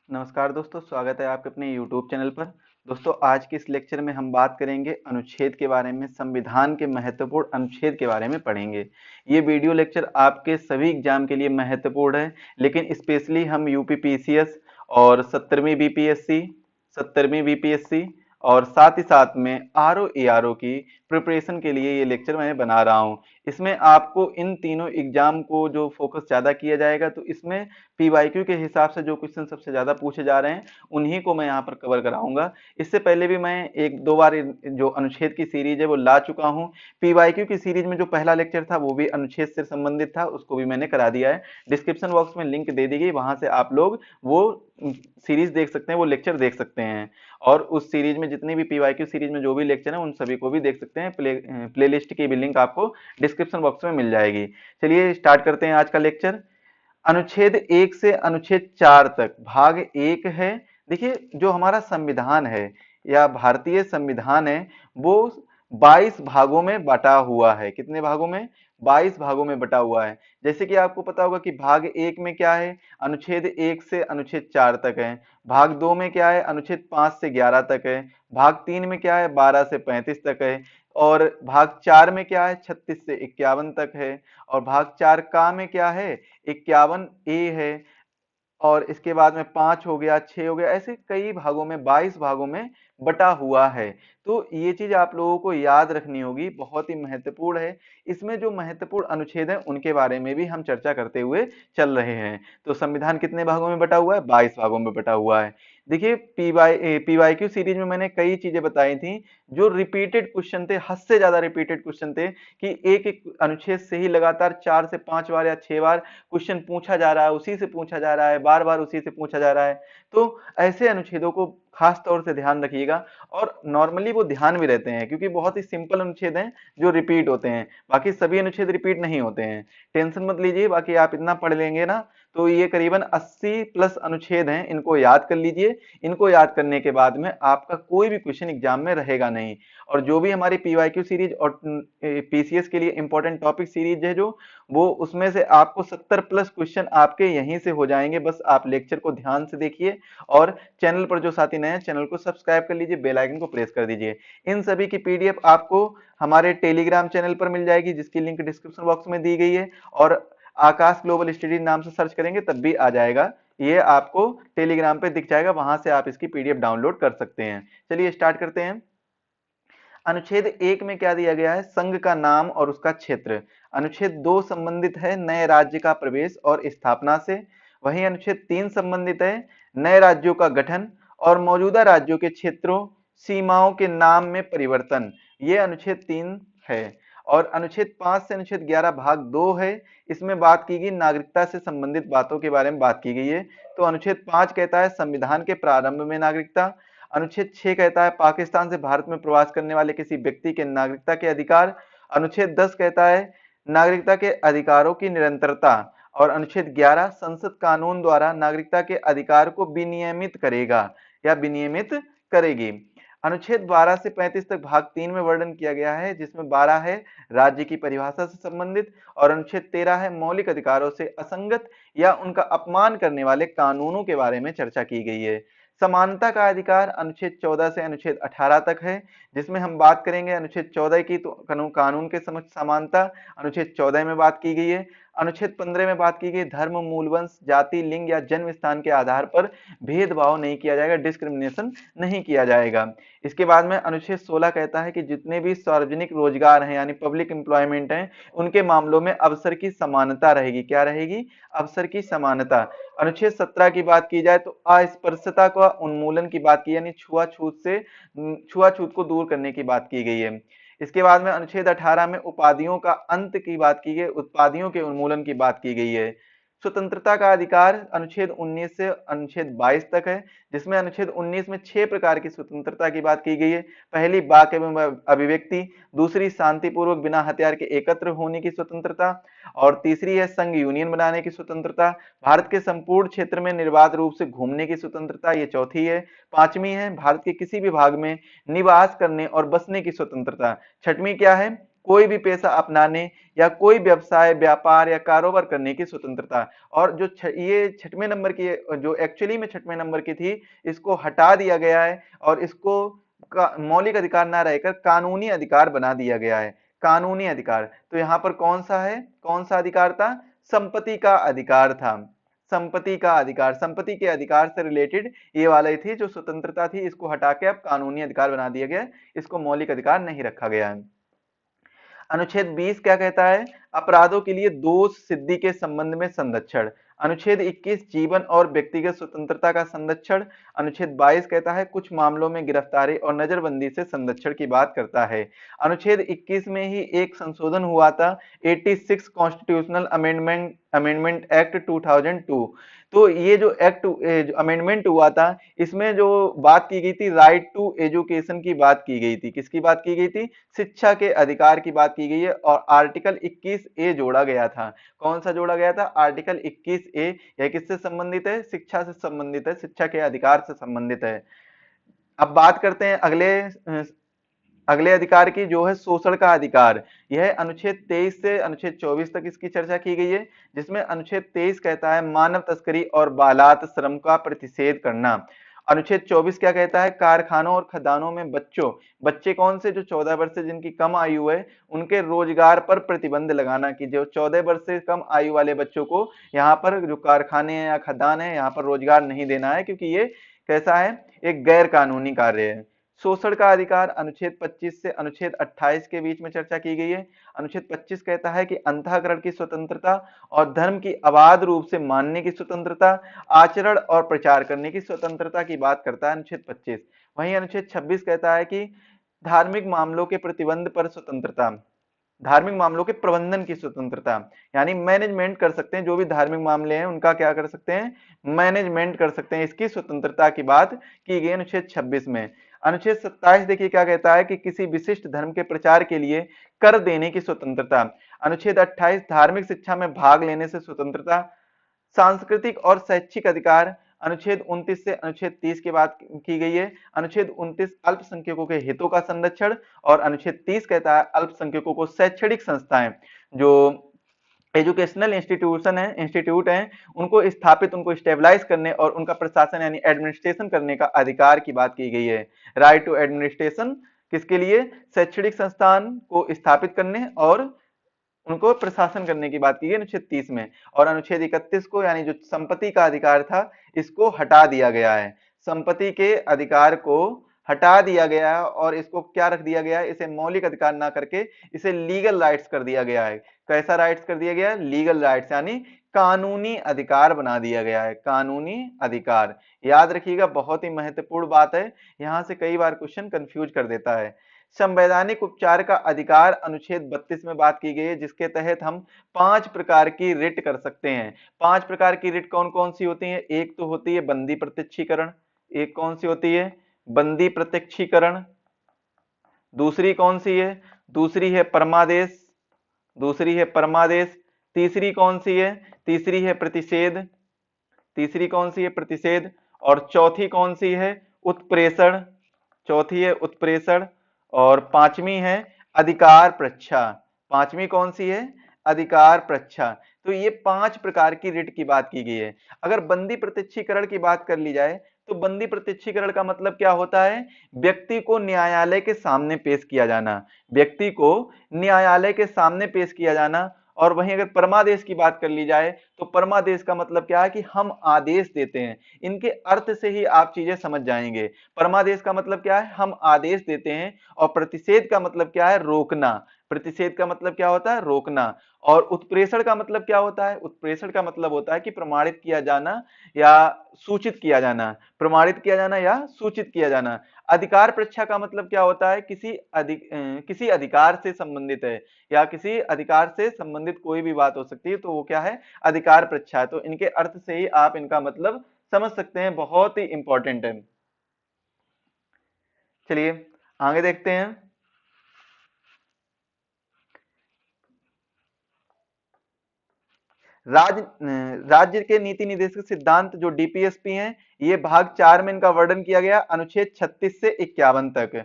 नमस्कार दोस्तों, स्वागत है आपके अपने YouTube चैनल पर। दोस्तों, आज के इस लेक्चर में हम बात करेंगे अनुच्छेद के बारे में, संविधान के महत्वपूर्ण अनुच्छेद के बारे में पढ़ेंगे। ये वीडियो लेक्चर आपके सभी एग्जाम के लिए महत्वपूर्ण है, लेकिन स्पेशली हम यूपी पीसीएस और 17वीं बीपीएससी, 17वीं बीपीएससी और साथ ही साथ में आरओ एआरओ की प्रिपरेशन के लिए ये लेक्चर मैं बना रहा हूँ। इसमें आपको इन तीनों एग्जाम को जो फोकस ज़्यादा किया जाएगा, तो इसमें पीवाईक्यू के हिसाब से जो क्वेश्चन सबसे ज्यादा पूछे जा रहे हैं उन्हीं को मैं यहाँ पर कवर कराऊंगा। इससे पहले भी मैं एक दो बार जो अनुच्छेद की सीरीज है वो ला चुका हूँ। पीवाईक्यू की सीरीज में जो पहला लेक्चर था वो भी अनुच्छेद से संबंधित था, उसको भी मैंने करा दिया है। डिस्क्रिप्शन बॉक्स में लिंक दे दी गई, वहां से आप लोग वो सीरीज देख सकते हैं, वो लेक्चर देख सकते हैं। और उस सीरीज में जितनी भी पीवाईक्यू सीरीज में जो भी लेक्चर है उन सभी को भी देख सकते हैं। प्ले लिस्ट की भी लिंक आपको डिस्क्रिप्शन बॉक्स में मिल जाएगी। चलिए स्टार्ट करते हैं आज का लेक्चर। अनुच्छेद 1 से अनुच्छेद 4 तक भाग 1 है। देखिए, जो हमारा संविधान है या भारतीय संविधान है वो 22 भागों में बटा हुआ है। कितने भागों में? 22 भागों में बटा हुआ है। जैसे कि आपको पता होगा कि भाग 1 में क्या है, अनुच्छेद 1 से अनुच्छेद 4 तक है। भाग 2 में क्या है, अनुच्छेद 5 से 11 तक है। भाग 3 में क्या है, 12 से 35 तक है। और भाग 4 में क्या है, 36 से 51 तक है। और भाग 4 का में क्या है, 51 ए है। और इसके बाद में 5 हो गया, 6 हो गया, ऐसे कई भागों में 22 भागों में बटा हुआ है। तो ये चीज आप लोगों को याद रखनी होगी, बहुत ही महत्वपूर्ण है। इसमें जो महत्वपूर्ण अनुच्छेद हैं उनके बारे में भी हम चर्चा करते हुए चल रहे हैं। तो संविधान कितने भागों में बटा हुआ है? 22 भागों में बटा हुआ है। देखिए, पीवाईक्यू सीरीज में मैंने कई चीजें बताई थी जो रिपीटेड क्वेश्चन थे, हद से ज्यादा रिपीटेड क्वेश्चन थे कि एक एक अनुच्छेद से ही लगातार 4 से 5 बार या 6 बार क्वेश्चन पूछा जा रहा है, उसी से पूछा जा रहा है, बार बार उसी से पूछा जा रहा है। तो ऐसे अनुच्छेदों को खास तौर से ध्यान रखिएगा। और नॉर्मली वो ध्यान भी रहते हैं क्योंकि बहुत ही सिंपल अनुच्छेद हैं जो रिपीट होते हैं। बाकी सभी अनुच्छेद रिपीट नहीं होते हैं, टेंशन मत लीजिए। बाकी आप इतना पढ़ लेंगे ना, तो ये करीबन 80 प्लस अनुच्छेद हैं, इनको याद कर लीजिए। इनको याद करने के बाद में आपका कोई भी क्वेश्चन एग्जाम में रहेगा नहीं। और जो भी हमारी पीवाईक्यू सीरीज और पीसीएस के लिए इंपॉर्टेंट टॉपिक सीरीज है जो, वो उसमें से आपको 70 प्लस क्वेश्चन आपके यहीं से हो जाएंगे। बस आप लेक्चर को ध्यान से देखिए और चैनल पर जो साथी नए हैं चैनल को सब्सक्राइब कर लीजिए, बेल आइकन को प्रेस कर दीजिए। इन सभी की पीडीएफ आपको हमारे टेलीग्राम चैनल पर मिल जाएगी, जिसकी लिंक डिस्क्रिप्शन बॉक्स में दी गई है। और आकाश ग्लोबल स्टडी नाम से सर्च करेंगे तब भी आ जाएगा, ये आपको टेलीग्राम पे दिख जाएगा, वहां से आप इसकी पीडीएफ डाउनलोड कर सकते हैं। चलिए स्टार्ट करते हैं। अनुच्छेद 1 में क्या दिया गया है, संघ का नाम और उसका क्षेत्र। अनुच्छेद 2 संबंधित है नए राज्य का प्रवेश और स्थापना से। वहीं अनुच्छेद 3 संबंधित है नए राज्यों का गठन और मौजूदा राज्यों के क्षेत्रों, सीमाओं के नाम में परिवर्तन। ये अनुच्छेद 3 है। और अनुच्छेद 5 से अनुच्छेद 11 भाग 2 है। इसमें बात की गई नागरिकता से संबंधित बातों के बारे में बात की गई है। तो अनुच्छेद 5 कहता है संविधान के प्रारंभ में नागरिकता। अनुच्छेद 6 कहता है पाकिस्तान से भारत में प्रवास करने वाले किसी व्यक्ति के नागरिकता के अधिकार। अनुच्छेद 10 कहता है नागरिकता के अधिकारों की निरंतरता। और अनुच्छेद 11 संसद कानून द्वारा नागरिकता के अधिकार को विनियमित करेगा या विनियमित करेगी। अनुच्छेद 12 से 35 तक भाग 3 में वर्णन किया गया है, जिसमें 12 है राज्य की परिभाषा से संबंधित और अनुच्छेद 13 है मौलिक अधिकारों से असंगत या उनका अपमान करने वाले कानूनों के बारे में चर्चा की गई है। समानता का अधिकार अनुच्छेद 14 से अनुच्छेद 18 तक है, जिसमें हम बात करेंगे अनुच्छेद 14 की, तो कानून के समक्ष समानता अनुच्छेद 14 में बात की गई है। अनुच्छेद 15 में बात की गई धर्म, मूलवंश, जाति, लिंग या जन्म स्थान के आधार पर भेदभाव नहीं किया जाएगा, डिस्क्रिमिनेशन नहीं किया जाएगा। इसके बाद में अनुच्छेद 16 कहता है कि जितने भी सार्वजनिक रोजगार हैं यानी पब्लिक एम्प्लॉयमेंट हैं, उनके मामलों में अवसर की समानता रहेगी। क्या रहेगी? अवसर की समानता। अनुच्छेद 17 की बात की जाए तो अस्पृश्यता का उन्मूलन की बात की, यानी छुआछूत को दूर करने की बात की गई है। इसके बाद में अनुच्छेद 18 में उपाधियों का अंत की बात की गई, उपाधियों के उन्मूलन की बात की गई है। स्वतंत्रता का अधिकार अनुच्छेद 19 से अनुच्छेद 22 तक है, जिसमें अनुच्छेद 19 में 6 प्रकार की स्वतंत्रता की बात की गई है। पहली वाक एवं अभिव्यक्ति, दूसरी शांतिपूर्वक बिना हथियार के एकत्र होने की स्वतंत्रता, और तीसरी है संघ यूनियन बनाने की स्वतंत्रता, भारत के संपूर्ण क्षेत्र में निर्बाध रूप से घूमने की स्वतंत्रता, ये चौथी है। पांचवी है भारत के किसी भी भाग में निवास करने और बसने की स्वतंत्रता। छठवीं क्या है? कोई भी पेशा अपनाने या कोई व्यवसाय, व्यापार या कारोबार करने की स्वतंत्रता। और जो ये छठवें नंबर की, जो एक्चुअली में छठवें नंबर की थी, इसको हटा दिया गया है और इसको मौलिक अधिकार ना रहकर कानूनी अधिकार बना दिया गया है। कानूनी अधिकार, तो यहाँ पर कौन सा है, कौन सा अधिकार था? संपत्ति का अधिकार था। संपत्ति का अधिकार, संपत्ति के अधिकार से रिलेटेड ये वाली थी जो स्वतंत्रता थी, इसको हटा के अब कानूनी अधिकार बना दिया गया है, इसको मौलिक अधिकार नहीं रखा गया है। अनुच्छेद 20 क्या कहता है? अपराधों के लिए दोष सिद्धि के संबंध में संरक्षण। अनुच्छेद 21 जीवन और व्यक्तिगत स्वतंत्रता का संरक्षण। अनुच्छेद 22 कहता है कुछ मामलों में गिरफ्तारी और नजरबंदी से संरक्षण की बात करता है। अनुच्छेद 21 में ही एक संशोधन हुआ था, 86 कॉन्स्टिट्यूशनल अमेंडमेंट एक्ट 2002। तो ये जो एक्ट अमेंडमेंट हुआ था, इसमें जो बात की गई थी राइट टू एजुकेशन की बात की गई थी। किसकी बात की गई थी? शिक्षा के अधिकार की बात की गई है, और आर्टिकल 21A जोड़ा गया था। कौन सा जोड़ा गया था? Article 21A। यह किससे संबंधित है? शिक्षा से संबंधित है, शिक्षा के अधिकार से संबंधित है। अब बात करते हैं अगले अधिकार की, जो है शोषण का अधिकार। यह अनुच्छेद 23 से अनुच्छेद 24 तक इसकी चर्चा की गई है, जिसमें अनुच्छेद 23 कहता है मानव तस्करी और बालात श्रम का प्रतिषेध करना। अनुच्छेद 24 क्या कहता है? कारखानों और खदानों में बच्चे कौन से? जो 14 वर्ष से जिनकी कम आयु है, उनके रोजगार पर प्रतिबंध लगाना, कि जो 14 वर्ष से कम आयु वाले बच्चों को यहाँ पर जो कारखाने हैं या खदान है, यहाँ पर रोजगार नहीं देना है, क्योंकि ये कैसा है? एक गैर कानूनी कार्य है। शोषण का अधिकार अनुच्छेद 25 से अनुच्छेद 28 के बीच में चर्चा की गई है। अनुच्छेद 25 कहता है कि अंतःकरण की स्वतंत्रता और धर्म की अबाध रूप से मानने की स्वतंत्रता, आचरण और प्रचार करने की स्वतंत्रता की बात करता है अनुच्छेद 25। वहीं अनुच्छेद 26 कहता है कि धार्मिक मामलों के प्रतिबंध पर स्वतंत्रता, धार्मिक मामलों के प्रबंधन की स्वतंत्रता, यानी मैनेजमेंट कर सकते हैं, जो भी धार्मिक मामले हैं उनका क्या कर सकते हैं? मैनेजमेंट कर सकते हैं, इसकी स्वतंत्रता की बात की गई अनुच्छेद 26 में। अनुच्छेद 27 देखिए क्या कहता है कि किसी विशिष्ट धर्म के प्रचार के लिए कर देने की स्वतंत्रता। अनुच्छेद 28 धार्मिक शिक्षा में भाग लेने से स्वतंत्रता। सांस्कृतिक और शैक्षिक अधिकार अनुच्छेद 29 से अनुच्छेद 30 की बात की गई है। अनुच्छेद 29 अल्पसंख्यकों के हितों का संरक्षण, और अनुच्छेद 30 कहता है अल्पसंख्यकों को शैक्षणिक संस्थाएं, जो एजुकेशनल इंस्टीट्यूट हैं, उनको स्थापित, उनको स्टेबलाइज करने और उनका प्रशासन यानी एडमिनिस्ट्रेशन करने का अधिकार की बात की गई है। राइट टू एडमिनिस्ट्रेशन किसके लिए? शैक्षणिक संस्थान को स्थापित करने और उनको प्रशासन करने की बात की है अनुच्छेद 30 में। और अनुच्छेद 31 को, यानी जो संपत्ति का अधिकार था, इसको हटा दिया गया है। संपत्ति के अधिकार को हटा दिया गया है और इसको क्या रख दिया गया है? इसे मौलिक अधिकार ना करके इसे लीगल राइट्स कर दिया गया है। कैसा राइट्स कर दिया गया है? लीगल राइट्स, यानी कानूनी अधिकार बना दिया गया है। कानूनी अधिकार याद रखिएगा, बहुत ही महत्वपूर्ण बात है, यहां से कई बार क्वेश्चन कंफ्यूज कर देता है। संवैधानिक उपचार का अधिकार अनुच्छेद 32 में बात की गई है, जिसके तहत हम 5 प्रकार की रिट कर सकते हैं। 5 प्रकार की रिट कौन कौन सी होती है? एक तो होती है बंदी प्रत्यक्षीकरण। एक कौन सी होती है? बंदी प्रत्यक्षीकरण। दूसरी कौन सी है? दूसरी है परमादेश। दूसरी है परमादेश। तीसरी कौन सी है? तीसरी है प्रतिषेध। तीसरी कौन सी है? प्रतिषेध। और चौथी कौन सी है? उत्प्रेषण। चौथी है उत्प्रेषण। और पांचवी है अधिकार प्रच्छा। पांचवी कौन सी है? अधिकार प्रच्छा। तो ये 5 प्रकार की रिट की बात की गई है। अगर बंदी प्रत्यक्षीकरण की बात कर ली जाए, तो बंदी प्रत्यक्षीकरण का मतलब क्या होता है? व्यक्ति को न्यायालय के सामने पेश किया जाना। व्यक्ति को न्यायालय के सामने पेश किया जाना। और वहीं अगर परमादेश की बात कर ली जाए, तो परमादेश का मतलब क्या है? कि हम आदेश देते हैं। इनके अर्थ से ही आप चीजें समझ जाएंगे। परमादेश का मतलब क्या है? हम आदेश देते हैं। और प्रतिषेध का मतलब क्या है? रोकना। प्रतिषेध का मतलब क्या होता है? रोकना। और उत्प्रेषण का मतलब क्या होता है? उत्प्रेषण का मतलब होता है कि प्रमाणित किया जाना या सूचित किया जाना। प्रमाणित किया जाना या सूचित किया जाना। अधिकार परीक्षा का मतलब क्या होता है? किसी अधिकार से संबंधित है, या किसी अधिकार से संबंधित कोई भी बात हो सकती है, तो वो क्या है? अधिकार परीक्षा है। तो इनके अर्थ से ही आप इनका मतलब समझ सकते हैं, बहुत ही इंपॉर्टेंट है। चलिए आगे देखते हैं। राज्य के नीति निर्देशक सिद्धांत जो डीपीएसपी हैं, ये भाग 4 में इनका वर्णन किया गया अनुच्छेद 36 से 51 तक।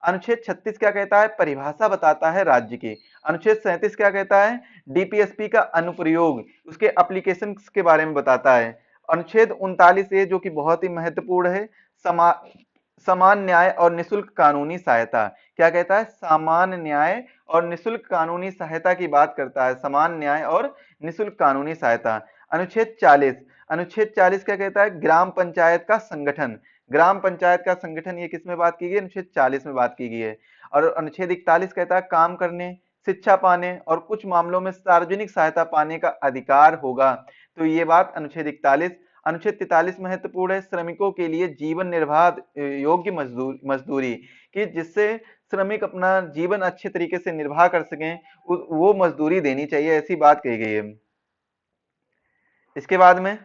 अनुच्छेद 36 क्या कहता है, परिभाषा बताता है राज्य की। अनुच्छेद 37 क्या कहता है, डीपीएसपी का अनुप्रयोग, उसके एप्लीकेशन के बारे में बताता है। अनुच्छेद 39 ए जो कि बहुत ही महत्वपूर्ण है, समान न्याय और निशुल्क कानूनी सहायता। क्या कहता है, समान न्याय और निशुल्क कानूनी सहायता की बात करता है, समान न्याय और निशुल्क कानूनी सहायता। अनुच्छेद 40 क्या कहता है, ग्राम पंचायत का संगठन। ग्राम पंचायत का संगठन, ये किस में बात की गई, अनुच्छेद 40 में बात की गई है। और अनुच्छेद 41 कहता है काम करने, शिक्षा पाने और कुछ मामलों में सार्वजनिक सहायता पाने का अधिकार होगा। तो ये बात अनुच्छेद 41। अनुच्छेद 43 महत्वपूर्ण है, श्रमिकों के लिए जीवन निर्वाह योग्य मजदूरी, कि जिससे श्रमिक अपना जीवन अच्छे तरीके से निर्वाह कर सकें, वो मजदूरी देनी चाहिए, ऐसी बात कही गई है। इसके बाद में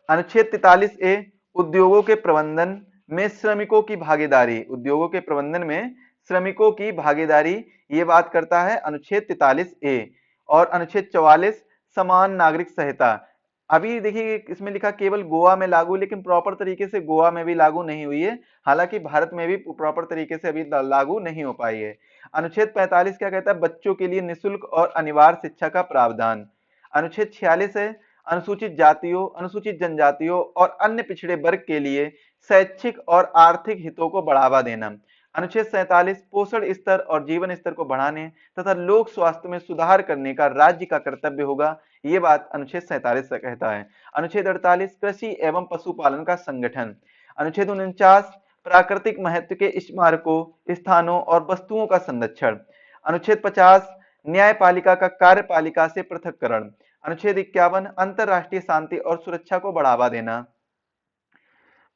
अनुच्छेद 43 ए, उद्योगों के प्रबंधन में श्रमिकों की भागीदारी, उद्योगों के प्रबंधन में श्रमिकों की भागीदारी, ये बात करता है अनुच्छेद 43 ए। और अनुच्छेद 44, समान नागरिक संहिता। अभी देखिए इसमें लिखा केवल गोवा में लागू, लेकिन प्रॉपर तरीके से गोवा में भी लागू नहीं हुई है, हालांकि भारत में भी प्रॉपर तरीके से अभी लागू नहीं हो पाई है। अनुच्छेद 45 क्या कहता है, बच्चों के लिए निःशुल्क और अनिवार्य शिक्षा का प्रावधान। अनुच्छेद 46 है, अनुसूचित जातियों, अनुसूचित जनजातियों और अन्य पिछड़े वर्ग के लिए शैक्षिक और आर्थिक हितों को बढ़ावा देना। अनुच्छेद 47, पोषण स्तर और जीवन स्तर को बढ़ाने तथा लोक स्वास्थ्य में सुधार करने का राज्य का कर्तव्य होगा, ये बात अनुच्छेद 47 से कहता है। अनुच्छेद 48, कृषि एवं पशुपालन का संगठन। अनुच्छेद 49, प्राकृतिक महत्व के स्मारकों, स्थानों और वस्तुओं का संरक्षण। अनुच्छेद 50, न्यायपालिका का कार्यपालिका से पृथककरण। अनुच्छेद 51, अंतरराष्ट्रीय शांति और सुरक्षा को बढ़ावा देना।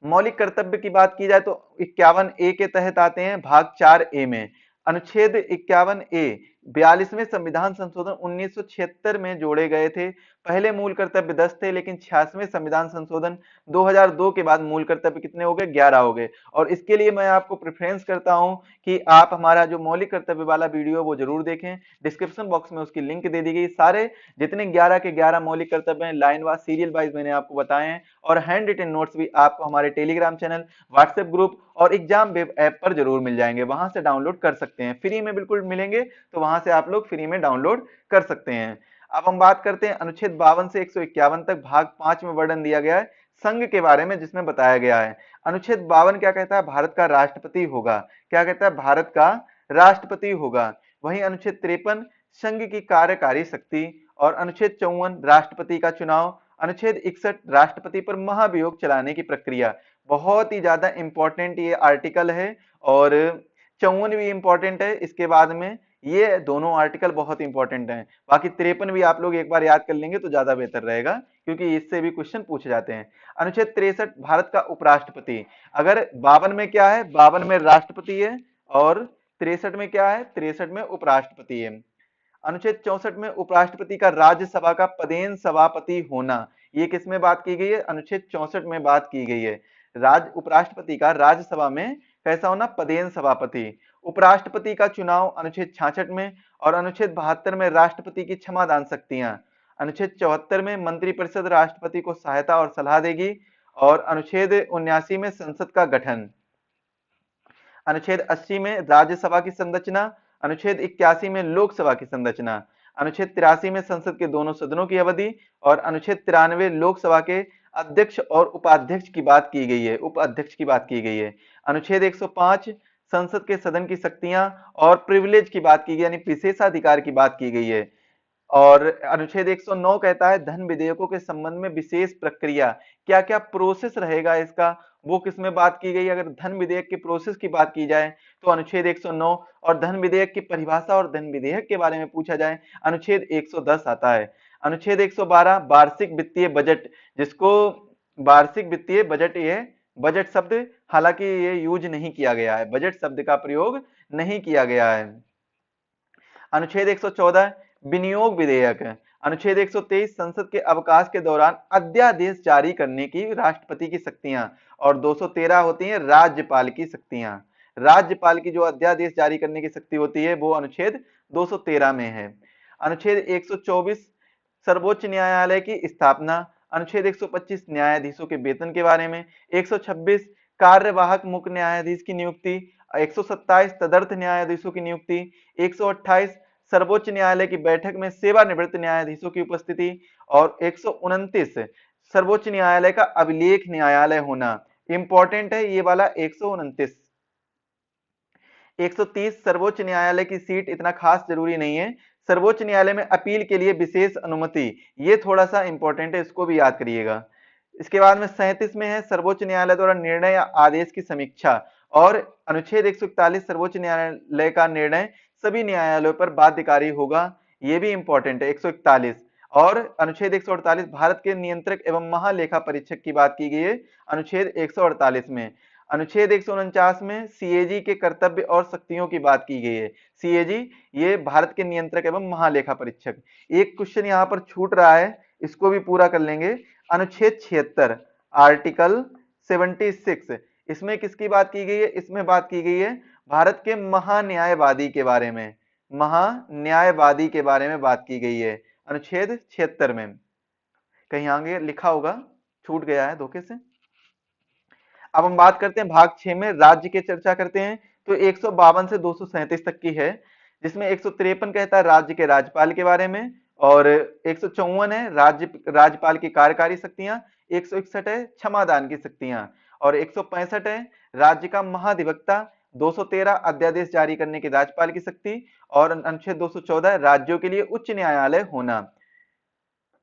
मौलिक कर्तव्य की बात की जाए तो 51 ए के तहत आते हैं भाग 4 ए में। अनुच्छेद 51 ए 42वें संविधान संशोधन 1976 में जोड़े गए थे। पहले मूल कर्तव्य 10 थे, लेकिन 86वें संविधान संशोधन 2002 के बाद मूल कर्तव्य कितने हो गए, 11 हो गए। और इसके लिए मैं आपको प्रेफरेंस करता हूं कि आप हमारा जो मौलिक कर्तव्य वाला वीडियो वो जरूर देखें, डिस्क्रिप्शन बॉक्स में उसकी लिंक दे दी गई। सारे जितने 11 के 11 मौलिक कर्तव्य हैं लाइन वाइज सीरियल वाइज मैंने आपको बताए हैं, और हैंड रिटन नोट्स भी आपको हमारे टेलीग्राम चैनल, व्हाट्सएप ग्रुप और एग्जाम वेब ऐप पर जरूर मिल जाएंगे, वहां से डाउनलोड कर सकते हैं, फ्री में बिल्कुल मिलेंगे, तो वहां से आप लोग फ्री में डाउनलोड कर सकते हैं। अब हम बात करते हैं अनुच्छेद 52 से 151 तक भाग 5 में वर्णन दिया गया है संघ के बारे में, जिसमें बताया गया है। अनुच्छेद 52 क्या कहता है, भारत का राष्ट्रपति होगा। क्या कहता है, भारत का राष्ट्रपति होगा। वहीं अनुच्छेद 53, संघ की कार्यकारी शक्ति। और अनुच्छेद 54, राष्ट्रपति का चुनाव। अनुच्छेद 61, राष्ट्रपति पर महाभियोग चलाने की प्रक्रिया। बहुत ही ज्यादा इंपॉर्टेंट ये आर्टिकल है, और 54 भी इंपॉर्टेंट है। इसके बाद में ये दोनों आर्टिकल बहुत इंपॉर्टेंट हैं। बाकी 53 भी आप लोग एक बार याद कर लेंगे तो ज्यादा बेहतर रहेगा, क्योंकि इससे भी क्वेश्चन पूछे जाते हैं। अनुच्छेद 63, भारत का उपराष्ट्रपति। अगर 52 में क्या है, 52 में राष्ट्रपति है, और 63 में क्या है, 63 में उपराष्ट्रपति है। अनुच्छेद 64 में उपराष्ट्रपति का राज्यसभा का पदेन सभापति होना, ये किसमें बात की गई है, अनुच्छेद 64 में बात की गई है। उपराष्ट्रपति का राज्यसभा में कैसा होना, पदेन सभापति। उपराष्ट्रपति का चुनाव अनुच्छेद 66 में। और अनुच्छेद 72 में राष्ट्रपति की क्षमादान शक्तियां। अनुच्छेद 74 में मंत्रिपरिषद राष्ट्रपति को सहायता और सलाह देगी। और अनुच्छेद 79 में संसद का गठन। अनुच्छेद 80 में राज्यसभा की संरचना। अनुच्छेद 81 में लोकसभा की संरचना। अनुच्छेद 83 में संसद के दोनों सदनों की अवधि। और अनुच्छेद 93 लोकसभा के अध्यक्ष और उपाध्यक्ष की बात की गई है, उपाध्यक्ष की बात की गई है। अनुच्छेद 105, संसद के सदन की शक्तियां और प्रिविलेज की बात की गई, यानी विशेषाधिकार की बात की गई है। और अनुच्छेद 109 कहता है धन विधेयकों के संबंध में विशेष प्रक्रिया, क्या क्या प्रोसेस रहेगा इसका, वो किसमें बात की गई। अगर धन विधेयक के प्रोसेस की बात की जाए तो अनुच्छेद 109, और धन विधेयक की परिभाषा और धन विधेयक के बारे में पूछा जाए, अनुच्छेद 110 आता है। अनुच्छेद 112, वार्षिक वित्तीय बजट, जिसको वार्षिक वित्तीय बजट, ये बजट शब्द हालांकि ये यूज नहीं किया गया है, बजट शब्द का प्रयोग नहीं किया गया है। अनुच्छेद 114, विनियोग विधेयक। अनुच्छेद 123, संसद के अवकाश के दौरान अध्यादेश जारी करने की राष्ट्रपति की शक्तियां। और 213 होती हैं राज्यपाल की शक्तियां। राज्यपाल की जो अध्यादेश जारी करने की शक्ति होती है वो अनुच्छेद 213 में है। अनुच्छेद 124, सर्वोच्च न्यायालय की स्थापना। अनुच्छेद 125, न्यायाधीशों के वेतन के बारे में। 126, कार्यवाहक मुख्य न्यायाधीश की नियुक्ति। 127 तदर्थ न्यायाधीशों की नियुक्ति, 128 सर्वोच्च न्यायालय की बैठक में सेवानिवृत्त न्यायाधीशों की उपस्थिति, और 129 सर्वोच्च न्यायालय का अभिलेख न्यायालय होना। इंपॉर्टेंट है ये वाला 129। 130 सर्वोच्च न्यायालय की सीट इतना खास जरूरी नहीं है। सर्वोच्च न्यायालय में अपील के लिए विशेष अनुमति, ये थोड़ा सा इंपॉर्टेंट है, इसको भी याद करिएगा। इसके बाद में 37 में है सर्वोच्च न्यायालय द्वारा निर्णय या आदेश की समीक्षा, और अनुच्छेद 141 सर्वोच्च न्यायालय का निर्णय सभी न्यायालयों पर बाध्यकारी होगा, ये भी इंपॉर्टेंट है 141। और अनुच्छेद 148 भारत के नियंत्रक एवं महालेखा परीक्षक की बात की गई है अनुच्छेद 148 में। अनुच्छेद 149 में सीएजी के कर्तव्य और शक्तियों की बात की गई है। सीएजी ये भारत के नियंत्रक एवं महालेखा परीक्षक। एक क्वेश्चन यहाँ पर छूट रहा है, इसको भी पूरा कर लेंगे। अनुच्छेद 76 आर्टिकल 76, इसमें किसकी बात की गई है? इसमें बात की गई है भारत के महान्यायवादी के बारे में, महान्यायवादी के बारे में बात की गई है अनुच्छेद 76 में। कहीं आगे लिखा होगा, छूट गया है धोखे से। अब हम बात करते हैं भाग 6 में राज्य की चर्चा करते हैं। तो 152 से 237 तक की है, जिसमें 153 कहता है राज्य के राज्यपाल के बारे में, और 154 है राज्यपाल की कार्यकारी शक्तियां, 161 है क्षमादान की शक्तियां, और 165 है राज्य का महाधिवक्ता, 213 अध्यादेश जारी करने की राज्यपाल की शक्ति, और अनुच्छेद 214 राज्यों के लिए उच्च न्यायालय होना,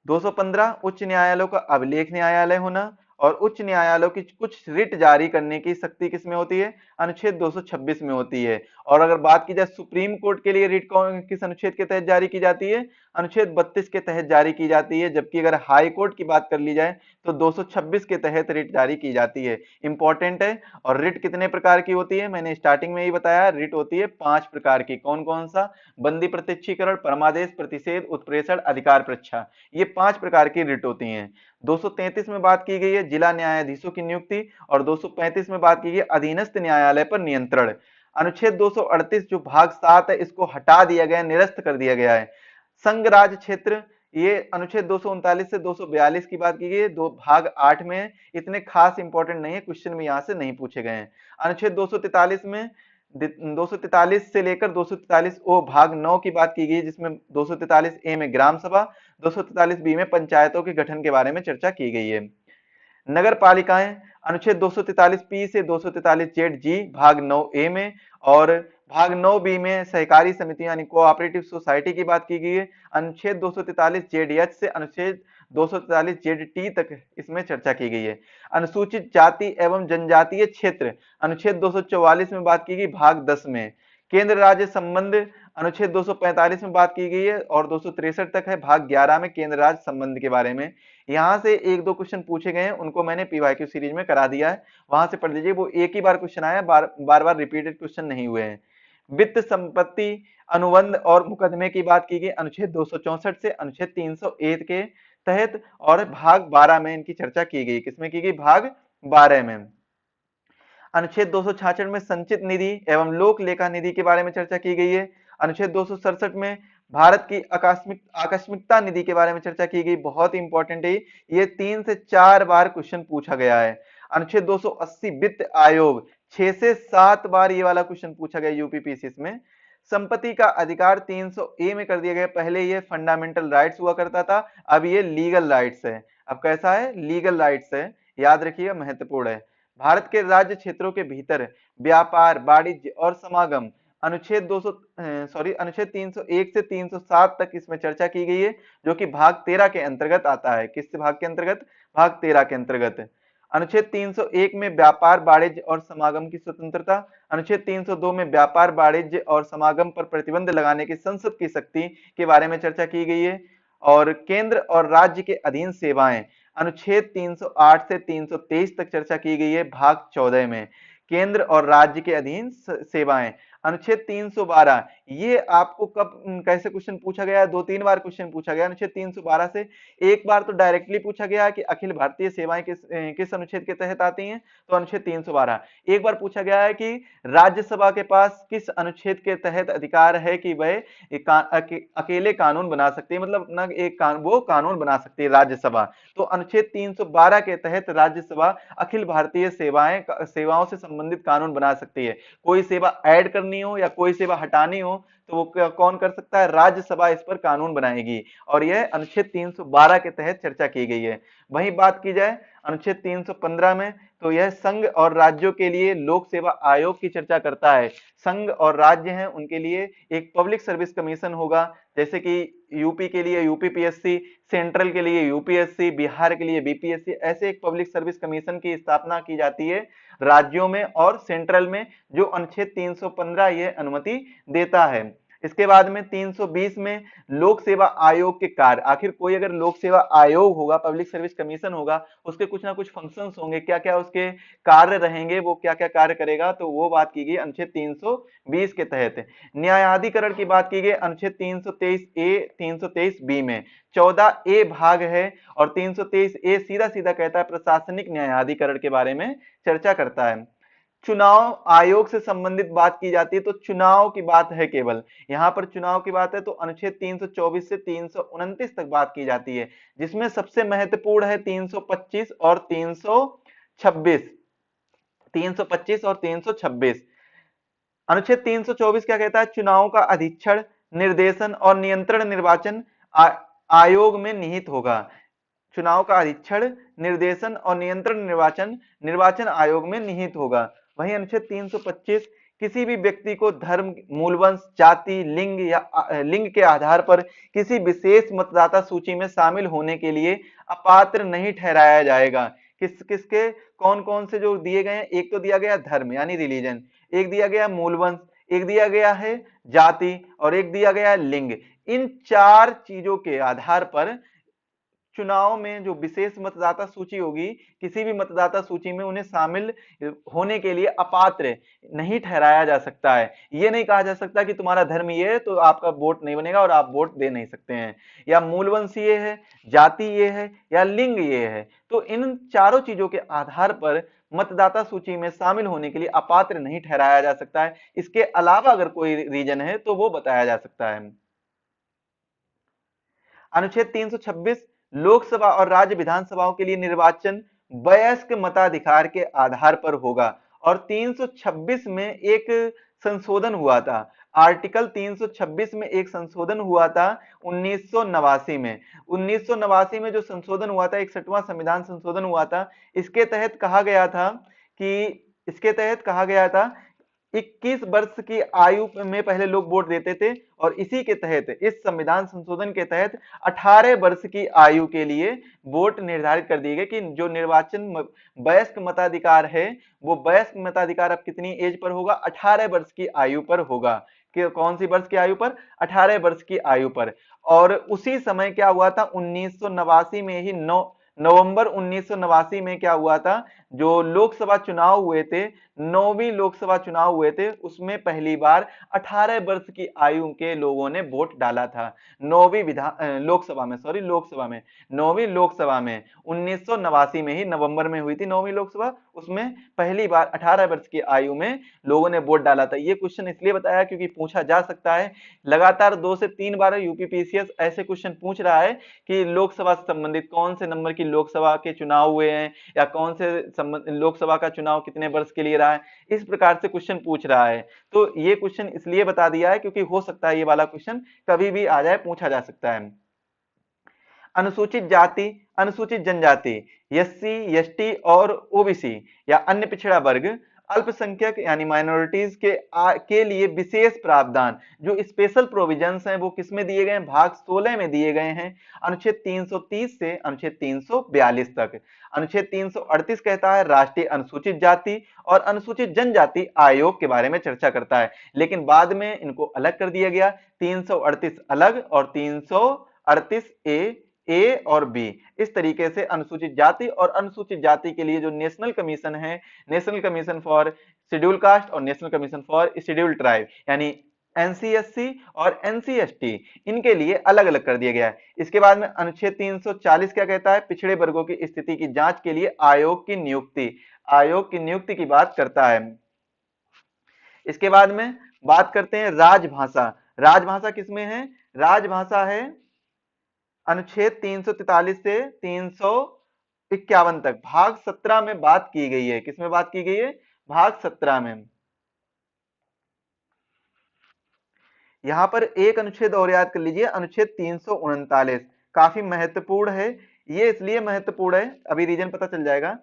215 उच्च न्यायालयों का अभिलेख न्यायालय होना, और उच्च न्यायालयों की कुछ रिट जारी करने की शक्ति किसमें होती है? अनुच्छेद 226 में होती है। और अगर बात की जाए सुप्रीम कोर्ट के लिए रिट किस अनुच्छेद के तहत जारी की जाती है? अनुच्छेद 32 के तहत जारी की जाती है। जबकि अगर हाई कोर्ट की बात कर ली जाए तो 226 के तहत रिट जारी की जाती है। इंपॉर्टेंट है। और रिट कितने प्रकार की होती है? मैंने स्टार्टिंग में ही बताया, रिट होती है 5 प्रकार की। कौन कौन सा? बंदी प्रत्यक्षीकरण, परमादेश, प्रतिषेध, उत्प्रेषण, अधिकार परीक्षा, ये 5 प्रकार की रिट होती हैं। 233 में बात की गई है जिला न्यायाधीशों की नियुक्ति, और 235 में बात की गई अधीनस्थ न्यायालय पर नियंत्रण। अनुच्छेद 238 जो भाग 7 है, इसको हटा दिया गया, निरस्त कर दिया गया है। संघ राज क्षेत्र, ये अनुच्छेद 239 से 242 की बात की गई है, दो भाग 8 में है, इतने खास इंपॉर्टेंट नहीं है, क्वेश्चन में यहां से नहीं पूछे गए हैं। अनुच्छेद 243 में 243 से लेकर 243 ओ भाग 9 की बात की गई, जिसमें 243 ए में ग्राम सभा, 243 बी में पंचायतों के गठन के बारे में चर्चा की गई है। नगर पालिकाएं, अनुच्छेद 243 पी से 243 जेड जी भाग 9 ए में, और भाग 9 बी में सहकारी समितियां यानी कोऑपरेटिव सोसाइटी की बात की गई है। अनुच्छेद 243 जेड एच से अनुच्छेद 243 जेड टी तक इसमें चर्चा की गई है। अनुसूचित जाति एवं जनजातीय क्षेत्र, अनुच्छेद 244 में बात की गई भाग 10 में। केंद्र राज्य संबंध, अनुच्छेद 245 में बात की गई है, और 263 तक है भाग 11 में केंद्र राज्य संबंध के बारे में। यहां से एक दो क्वेश्चन पूछे गए हैं, उनको मैंने पीवाईक्यू सीरीज में करा दिया है, वहां से पढ़ लीजिए। वो एक ही बार क्वेश्चन आया, बार बार रिपीटेड क्वेश्चन नहीं हुए हैं। वित्त संपत्ति अनुबंध और मुकदमे की बात की गई अनुच्छेद 264 से अनुच्छेद 301 के तहत, और भाग 12 में इनकी चर्चा की गई। किसमें की गई? भाग 12 में। अनुच्छेद 266 में संचित निधि एवं लोक लेखा निधि के बारे में चर्चा की गई है। अनुच्छेद 267 में भारत की आकस्मिकता निधि के बारे में चर्चा की गई, बहुत इंपॉर्टेंट है ये 3 से 4 बार क्वेश्चन पूछा गया है। अनुच्छेद 280 वित्त आयोग, 6 से 7 बार ये वाला क्वेश्चन पूछा गया यूपीपीसी में। संपत्ति का अधिकार 300 ए में कर दिया गया, पहले ये फंडामेंटल राइट्स हुआ करता था, अब ये लीगल राइट्स है। अब कैसा है? लीगल राइट्स है, याद रखिएगा, महत्वपूर्ण है। भारत के राज्य क्षेत्रों के भीतर व्यापार, वाणिज्य और समागम, अनुच्छेद 301 से 307 तक इसमें चर्चा की गई है, जो कि भाग 13 के अंतर्गत आता है। किस भाग के अंतर्गत? भाग 13 के अंतर्गत। अनुच्छेद 301 में व्यापार, वाणिज्य और समागम की स्वतंत्रता, अनुच्छेद 302 में व्यापार, वाणिज्य और समागम पर प्रतिबंध लगाने की संसद की शक्ति के बारे में चर्चा की गई है। और केंद्र और राज्य के अधीन सेवाएं, अनुच्छेद 308 से 323 तक चर्चा की गई है भाग 14 में। केंद्र और राज्य के अधीन सेवाएं, अनुच्छेद 312, ये आपको कब कैसे क्वेश्चन पूछा गया है? 2-3 बार क्वेश्चन पूछा गया अनुच्छेद 312 से। एक बार तो डायरेक्टली पूछा गया कि अखिल भारतीय सेवाएं किस अनुच्छेद के तहत आती हैं, तो अनुच्छेद 312। एक बार पूछा गया है कि राज्यसभा के पास किस अनुच्छेद के तहत अधिकार है कि वह अकेले कानून बना सकती है, मतलब अपना वो कानून बना सकती है राज्यसभा। तो अनुच्छेद 312 के तहत राज्यसभा अखिल भारतीय सेवाओं से संबंधित कानून बना सकती है। कोई सेवा ऐड करनी हो या कोई सेवा हटानी हो तो वो कौन कर सकता है? राज्यसभा इस पर कानून बनाएगी, और यह अनुच्छेद 312 के तहत चर्चा की गई है। वहीं बात की जाए अनुच्छेद 315 में, तो यह संघ और राज्यों के लिए लोक सेवा आयोग की चर्चा करता है। संघ और राज्य हैं उनके लिए एक पब्लिक सर्विस कमीशन होगा, जैसे कि यूपी के लिए यूपीपीएससी, सेंट्रल के लिए यूपीएससी, बिहार के लिए बीपीएससी, ऐसे एक पब्लिक सर्विस कमीशन की स्थापना की जाती है राज्यों में और सेंट्रल में, जो अनुच्छेद 315 ये अनुमति देता है। इसके बाद में 320 में लोक सेवा आयोग के कार्य, आखिर कोई अगर लोक सेवा आयोग होगा, पब्लिक सर्विस कमीशन होगा, उसके कुछ ना कुछ फंक्शंस होंगे, क्या क्या उसके कार्य रहेंगे, वो क्या क्या कार्य करेगा, तो वो बात की गई अनुच्छेद 320 के तहत। न्यायाधिकरण की बात की गई अनुच्छेद 323 ए 323 बी में। 14 ए भाग है और 323 ए सीधा सीधा कहता है प्रशासनिक न्यायाधिकरण के बारे में चर्चा करता है। चुनाव आयोग से संबंधित बात की जाती है तो चुनाव की बात है, केवल यहां पर चुनाव की बात है तो अनुच्छेद 324 से 329 तक बात की जाती है, जिसमें सबसे महत्वपूर्ण है 325 और 326। 325 और 326। अनुच्छेद 324 क्या कहता है? चुनाव का अधीक्षण, निर्देशन और नियंत्रण निर्वाचन आयोग में निहित होगा। चुनाव का अधीक्षण, निर्देशन और नियंत्रण निर्वाचन आयोग में निहित होगा। वहीं अनुच्छेद 325 किसी भी व्यक्ति को धर्म, मूलवंश, जाति, लिंग के आधार पर किसी विशेष मतदाता सूची में शामिल होने के लिए अपात्र नहीं ठहराया जाएगा। किसके कौन कौन से जो दिए गए हैं? एक तो दिया गया धर्म यानी रिलीजन, एक दिया गया मूलवंश, एक दिया गया है जाति और एक दिया गया है लिंग। इन चार चीजों के आधार पर चुनाव में जो विशेष मतदाता सूची होगी, किसी भी मतदाता सूची में उन्हें शामिल होने के लिए अपात्र नहीं ठहराया जा सकता है। ये नहीं कहा जा सकता कि तुम्हारा धर्म ये है तो आपका वोट नहीं बनेगा और आप वोट दे नहीं सकते हैं, या मूलवंश ये है, जाति ये है या लिंग ये है। तो इन चारों चीजों के आधार पर मतदाता सूची में शामिल होने के लिए अपात्र नहीं ठहराया जा सकता है। इसके अलावा अगर कोई रीजन है तो वो बताया जा सकता है। अनुच्छेद 326 लोकसभा और राज्य विधानसभाओं के लिए निर्वाचन वयस्क मताधिकार के आधार पर होगा, और 326 में एक संशोधन हुआ था। आर्टिकल 326 में एक संशोधन हुआ था 1989 में। 1989 में जो संशोधन हुआ था, 61वां संविधान संशोधन हुआ था, इसके तहत कहा गया था कि 21 वर्ष की आयु में पहले लोग वोट देते थे, और इसी के तहत, इस संविधान संशोधन के तहत 18 वर्ष की आयु के लिए वोट निर्धारित कर दिए गए कि जो निर्वाचन वयस्क मताधिकार है, वो वयस्क मताधिकार अब कितनी एज पर होगा? 18 वर्ष की आयु पर होगा। कि कौन सी वर्ष की आयु पर? 18 वर्ष की आयु पर। और उसी समय क्या हुआ था? 1989 में ही नवंबर 1989 में क्या हुआ था? जो लोकसभा चुनाव हुए थे, 9वीं लोकसभा चुनाव हुए थे, उसमें पहली बार 18 वर्ष की आयु के लोगों ने वोट डाला था। 9वीं लोकसभा में, सॉरी लोकसभा में, 9वीं लोकसभा में 1989 में ही नवंबर में हुई थी 9वीं लोकसभा, उसमें पहली बार 18 वर्ष की आयु में लोगों ने वोट डाला था। ये क्वेश्चन इसलिए बताया क्योंकि पूछा जा सकता है, लगातार 2 से 3 बार यूपीपीसीएस ऐसे क्वेश्चन पूछ रहा है कि लोकसभा से संबंधित कौन से नंबर की लोकसभा के चुनाव हुए हैं, या कौन से लोकसभा का चुनाव कितने वर्ष के लिए रहा है, इस प्रकार से क्वेश्चन पूछ रहा है। तो ये क्वेश्चन इसलिए बता दिया है क्योंकि हो सकता है ये वाला क्वेश्चन कभी भी आ जाए, पूछा जा सकता है। अनुसूचित जाति, अनुसूचित जनजाति, एससी, एसटी और ओबीसी या अन्य पिछड़ा वर्ग, अल्पसंख्यक यानी माइनॉरिटीज के लिए विशेष प्रावधान, जो स्पेशल प्रोविजंस हैं, वो किसमें दिए गए हैं? भाग 16 में दिए गए हैं, अनुच्छेद 330 से अनुच्छेद 342 तक। अनुच्छेद 338 कहता है राष्ट्रीय अनुसूचित जाति और अनुसूचित जनजाति आयोग के बारे में चर्चा करता है, लेकिन बाद में इनको अलग कर दिया गया, 338 अलग और 338 ए और बी। इस तरीके से अनुसूचित जाति और अनुसूचित जाति के लिए जो नेशनल कमीशन है, national commission for scheduled caste और national commission for scheduled tribe, यानी एनसीएससी और एनसीएसटी, इनके लिए अलग अलग कर दिया गया है। इसके बाद में अनुच्छेद 340 क्या कहता है, पिछड़े वर्गों की स्थिति की जांच के लिए आयोग की नियुक्ति की बात करता है। इसके बाद में बात करते हैं राजभाषा। राजभाषा किसमें है, राजभाषा है अनुच्छेद 343 से 351 तक, भाग 17 में बात की गई है। किसमें बात की गई है, भाग 17 में। यहां पर एक अनुच्छेद और याद कर लीजिए, अनुच्छेद 339 काफी महत्वपूर्ण है। ये इसलिए महत्वपूर्ण है, अभी रीजन पता चल जाएगा।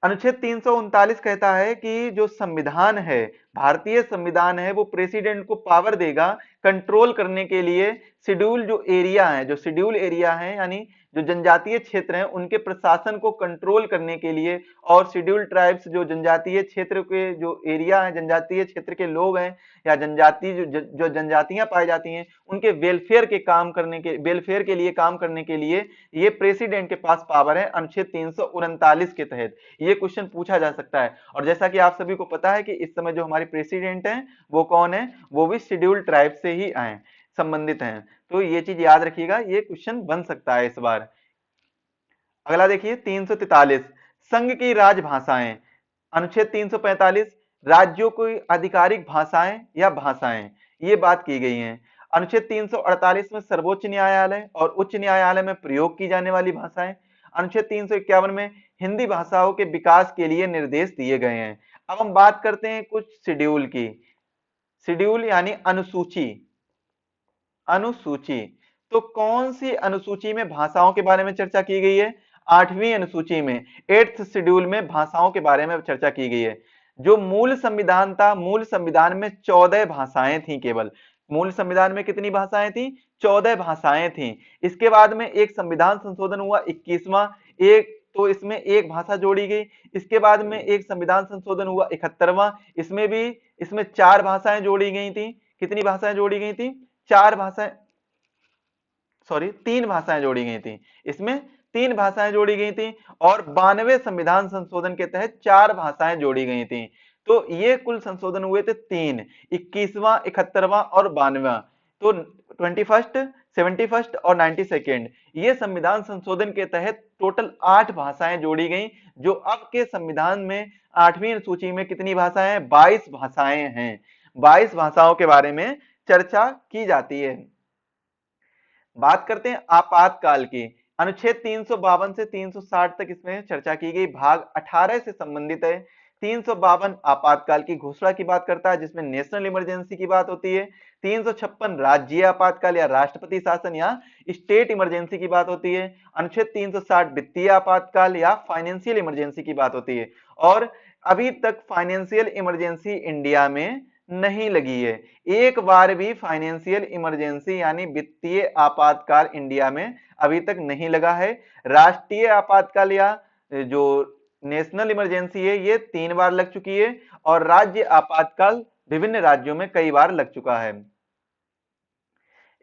अनुच्छेद 339 कहता है कि जो संविधान है, भारतीय संविधान है, वो प्रेसिडेंट को पावर देगा कंट्रोल करने के लिए शेड्यूल जो एरिया है, जो शेड्यूल एरिया है यानी जो जनजातीय क्षेत्र हैं, उनके प्रशासन को कंट्रोल करने के लिए, और शेड्यूल ट्राइब्स जो जनजातीय क्षेत्र के जो एरिया है, जनजातीय क्षेत्र के लोग हैं या जनजाति जो जनजातियां पाई जाती हैं, उनके वेलफेयर के लिए काम करने के लिए ये प्रेसिडेंट के पास पावर है अनुच्छेद 339 के तहत। ये क्वेश्चन पूछा जा सकता है। और जैसा कि आप सभी को पता है कि इस समय जो हमारे प्रेसिडेंट हैं वो कौन है, वो भी शेड्यूल ट्राइब से ही आए संबंधित हैं। तो ये चीज याद रखिएगा, ये क्वेश्चन बन सकता है इस बार। अगला देखिए 343 संघ की राजभाषाएं। अनुच्छेद 345 राज्यों की आधिकारिक भाषाएं या भाषाएं, ये बात की गई है। अनुच्छेद 348 में सर्वोच्च न्यायालय और उच्च न्यायालय में प्रयोग की जाने वाली भाषाएं। अनुच्छेद 351 में हिंदी भाषाओं के विकास के लिए निर्देश दिए गए हैं। अब हम बात करते हैं कुछ शेड्यूल की। शेड्यूल यानी अनुसूची। अनुसूची, तो कौन सी अनुसूची में भाषाओं के बारे में चर्चा की गई है, 8वीं अनुसूची में, 8th शेड्यूल में भाषाओं के बारे में चर्चा की गई है। जो मूल संविधान था, मूल संविधान में 14 भाषाएं थी केवल। मूल संविधान में कितनी भाषाएं थी, 14 भाषाएं थी। इसके बाद में एक संविधान संशोधन हुआ 21वां, एक तो इसमें एक भाषा जोड़ी गई। इसके बाद में एक संविधान संशोधन हुआ 71वां, इसमें 4 भाषाएं जोड़ी गई थी। कितनी भाषाएं जोड़ी गई थी, 4 भाषाएं, सॉरी 3 भाषाएं जोड़ी गई थी। इसमें 3 भाषाएं जोड़ी गई थी और 92वें संविधान संशोधन के तहत 4 भाषाएं जोड़ी गई थी। तो ये कुल संशोधन हुए थे 3, 21वां, 71वां और 92वां। तो 21st, 71st और 92nd, ये संविधान संशोधन के तहत टोटल 8 भाषाएं जोड़ी गई। जो अब के संविधान में 8वीं सूची में कितनी भाषाएं हैं, 22 भाषाएं हैं। 22 भाषाओं के बारे में चर्चा की जाती है। बात करते हैं आपातकाल की। अनुच्छेद 352 से 360 तक इसमें चर्चा की गई, भाग 18 से संबंधित है। 352 आपातकाल की घोषणा की बात करता है, जिसमें नेशनल इमरजेंसी की बात होती है। 356 राज्य आपातकाल या राष्ट्रपति शासन या स्टेट इमरजेंसी की बात होती है। अनुच्छेद 360 वित्तीय आपातकाल या फाइनेंशियल इमरजेंसी की बात होती है। और अभी तक फाइनेंशियल इमरजेंसी इंडिया में नहीं लगी है। एक बार भी फाइनेंशियल इमरजेंसी यानी वित्तीय आपातकाल इंडिया में अभी तक नहीं लगा है। राष्ट्रीय आपातकाल या जो नेशनल इमरजेंसी है ये 3 बार लग चुकी है, और राज्य आपातकाल विभिन्न राज्यों में कई बार लग चुका है।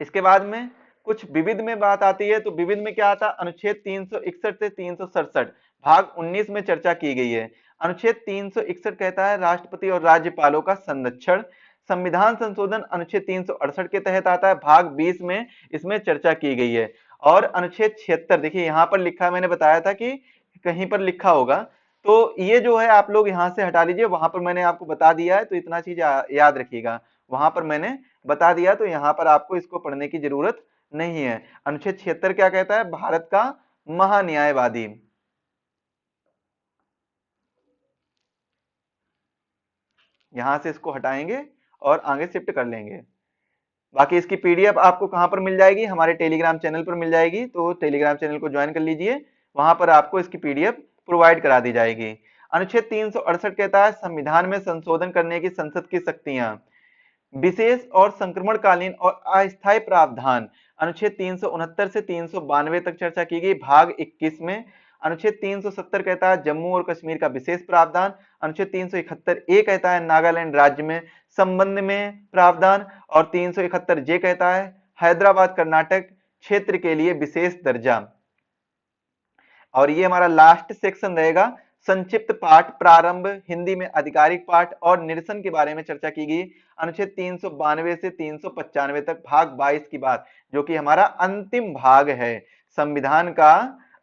इसके बाद में कुछ विविध में बात आती है, तो विविध में क्या आता, अनुच्छेद 361 से 367 भाग 19 में चर्चा की गई है। अनुच्छेद 361 कहता है राष्ट्रपति और राज्यपालों का संरक्षण। संविधान संशोधन अनुच्छेद 368 के तहत आता है, भाग 20 में इसमें चर्चा की गई है। और अनुच्छेद 76 देखिए यहां पर लिखा है, मैंने बताया था कि कहीं पर लिखा होगा, तो ये जो है आप लोग यहां से हटा लीजिए, वहां पर मैंने आपको बता दिया है, तो इतना चीज याद रखिएगा। वहां पर मैंने बता दिया, तो यहां पर आपको इसको पढ़ने की जरूरत नहीं है। अनुच्छेद 76 क्या कहता है, भारत का महान्यायवादी। यहां से इसको हटाएंगे और आगे शिफ्ट कर लेंगे। बाकी इसकी पीडीएफ आपको कहां पर मिल जाएगी, हमारे टेलीग्राम चैनल पर मिल जाएगी, तो टेलीग्राम चैनल को ज्वाइन कर लीजिए, वहां पर आपको इसकी पीडीएफ प्रोवाइड करा दी जाएगी। अनुच्छेद 368 कहता है संविधान में संशोधन करने की संसद की शक्तियां। विशेष और संक्रमणकालीन और अस्थायी प्रावधान अनुच्छेद 369 से 392 तक चर्चा की गई, भाग 21 में। अनुच्छेद 370 कहता है जम्मू और कश्मीर का विशेष प्रावधान। अनुच्छेद 371 ए कहता है नागालैंड राज्य में संबंध में प्रावधान, और 371 जे कहता है हैदराबाद कर्नाटक क्षेत्र के लिए विशेष दर्जा। और ये हमारा लास्ट सेक्शन रहेगा, संक्षिप्त पाठ, प्रारंभ, हिंदी में आधिकारिक पाठ और निरसन के बारे में चर्चा की गई। अनुच्छेद 392 से 395 तक भाग 22 की बात, जो कि हमारा अंतिम भाग है, संविधान का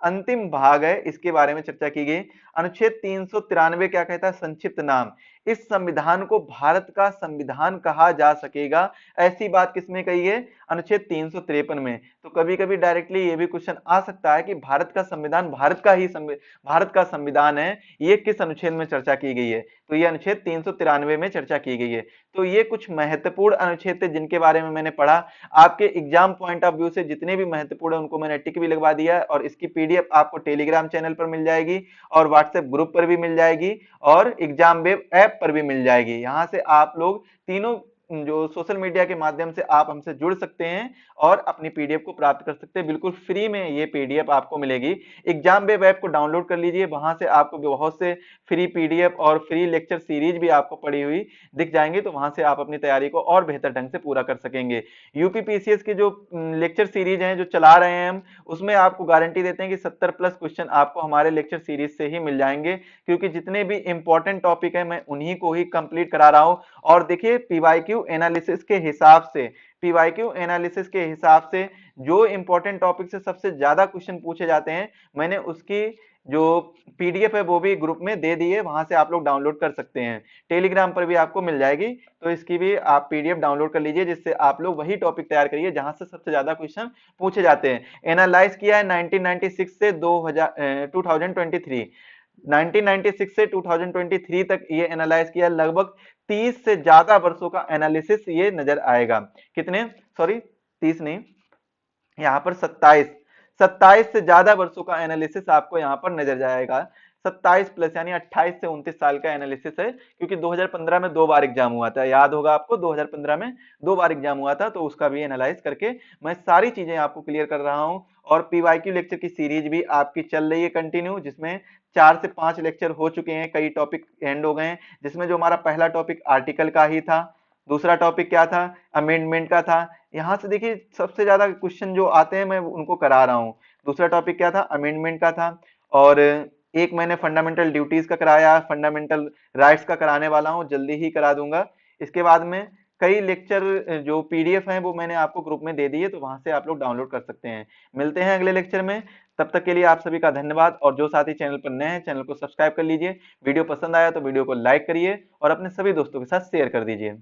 अंतिम भाग है, इसके बारे में चर्चा की गई। अनुच्छेद 393 क्या कहता है? संक्षिप्त नाम। इस संविधान को भारत का संविधान कहा जा सकेगा, ऐसी बात किसमें कही है? अनुच्छेद 353 में। तो कभी कभी डायरेक्टली ये भी क्वेश्चन आ सकता है कि भारत का संविधान भारत का संविधान है, ये किस अनुच्छेद में चर्चा की गई है? तो ये अनुच्छेद 393 में चर्चा की गई है। तो ये कुछ महत्वपूर्ण अनुच्छेद थे जिनके बारे में मैंने पढ़ा। आपके एग्जाम पॉइंट ऑफ व्यू से जितने भी महत्वपूर्ण है उनको मैंने टिक भी लगवा दिया है, और इसकी पीडीएफ आपको टेलीग्राम चैनल पर मिल जाएगी और व्हाट्सएप ग्रुप पर भी मिल जाएगी और एग्जाम वेब ऐप पर भी मिल जाएगी। यहां से आप लोग तीनों जो सोशल मीडिया के माध्यम से आप हमसे जुड़ सकते हैं और अपनी पीडीएफ को प्राप्त कर सकते हैं। बिल्कुल फ्री में ये पीडीएफ आपको मिलेगी। एग्जाम वेब ऐप को डाउनलोड कर लीजिए, वहां से आपको बहुत से फ्री पीडीएफ और फ्री लेक्चर सीरीज भी आपको पड़ी हुई दिख जाएंगे, तो वहां से आप अपनी तैयारी को और बेहतर ढंग से पूरा कर सकेंगे। यूपी पीसीएस की जो लेक्चर सीरीज हैं जो चला रहे हैं हम, उसमें आपको गारंटी देते हैं कि 70 प्लस क्वेश्चन आपको हमारे लेक्चर सीरीज से ही मिल जाएंगे, क्योंकि जितने भी इंपॉर्टेंट टॉपिक है मैं उन्हीं को ही कंप्लीट करा रहा हूं। और देखिए पीवाईक्यू एनालिसिस के हिसाब से, पीवाईक्यू एनालिसिस के हिसाब से जो इंपॉर्टेंट टॉपिक से सबसे ज्यादा क्वेश्चन पूछे जाते हैं, मैंने उसकी जो पीडीएफ है वो भी ग्रुप में दे दी है, वहां से आप लोग डाउनलोड कर सकते हैं। टेलीग्राम पर भी आपको मिल जाएगी, तो इसकी भी आप पीडीएफ डाउनलोड कर लीजिए, जिससे आप लोग वही टॉपिक तैयार करिए जहां से सबसे ज्यादा क्वेश्चन पूछे जाते हैं। एनालाइज किया है 1996 से 2023, 1996 से 2023 तक ये एनालाइज किया, लगभग 30 से ज्यादा वर्षों का एनालिसिस ये नजर आएगा। कितने, सॉरी 30 नहीं, यहाँ पर 27 से ज्यादा वर्षों का एनालिसिस आपको यहाँ पर नजर जाएगा। 27 प्लस यानी 28 से 29 साल का एनालिसिस है, क्योंकि 2015 में 2 बार एग्जाम हुआ था, याद होगा आपको 2015 में 2 बार एग्जाम हुआ था, तो उसका भी एनालाइज करके मैं सारी चीजें आपको क्लियर कर रहा हूं। और पीवाईक्यू लेक्चर की सीरीज भी आपकी चल रही है कंटिन्यू, जिसमें 4 से 5 लेक्चर हो चुके हैं, कई टॉपिक एंड हो गए हैं, जिसमें जो हमारा पहला टॉपिक आर्टिकल का ही था, दूसरा टॉपिक क्या था? अमेंडमेंट का था। यहाँ से देखिए सबसे ज्यादा क्वेश्चन जो आते हैं मैं उनको करा रहा हूँ। दूसरा टॉपिक क्या था? अमेंडमेंट का था। और एक मैंने फंडामेंटल ड्यूटीज का कराया, फंडामेंटल राइट्स का कराने वाला हूँ, जल्दी ही करा दूंगा। इसके बाद में कई लेक्चर जो पीडीएफ हैं वो मैंने आपको ग्रुप में दे दी है, तो वहां से आप लोग डाउनलोड कर सकते हैं। मिलते हैं अगले लेक्चर में, तब तक के लिए आप सभी का धन्यवाद। और जो साथी चैनल पर नए हैं, चैनल को सब्सक्राइब कर लीजिए। वीडियो पसंद आया तो वीडियो को लाइक करिए और अपने सभी दोस्तों के साथ शेयर कर दीजिए।